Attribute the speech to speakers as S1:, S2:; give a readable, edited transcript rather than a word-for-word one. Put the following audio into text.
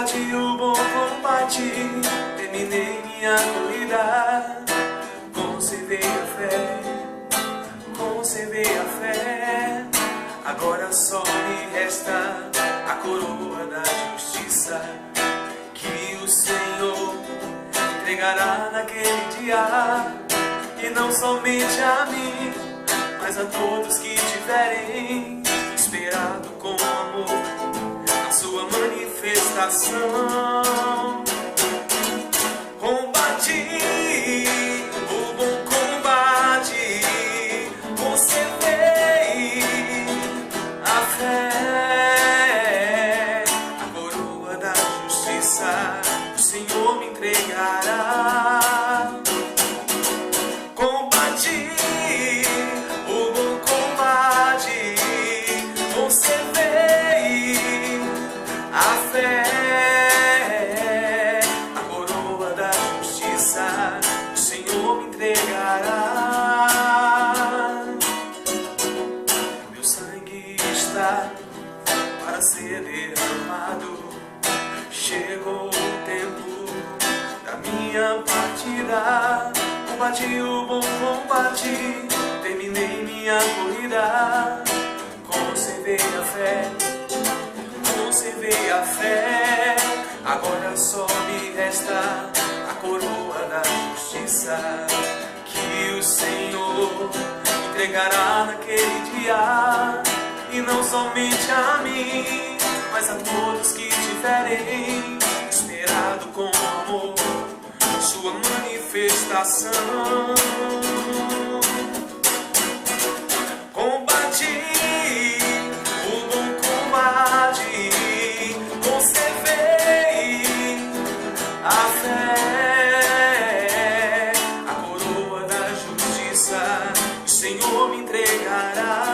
S1: Combati o bom combate, terminei minha corrida. Conservei a fé. Agora só me resta a coroa da justiça, que o Senhor entregará naquele dia. E não somente a mim, mas a todos que tiverem esperado com amor a sua manifestação. Combati o bom combate, conservei a fé. A coroa da justiça o Senhor me entregará. Combati o bom combate, conservei a fé. A coroa da justiça o Senhor me entregará. Meu sangue está para ser derramado. Chegou o tempo da minha partida. Combati o bom combate, terminei minha corrida. Conservei a fé. Agora só me resta a coroa da justiça, que o Senhor entregará naquele dia. E não somente a mim, mas a todos que tiverem esperado com amor sua manifestação. Combati o bom combate, conservei a fé. A coroa da justiça o Senhor me entregará.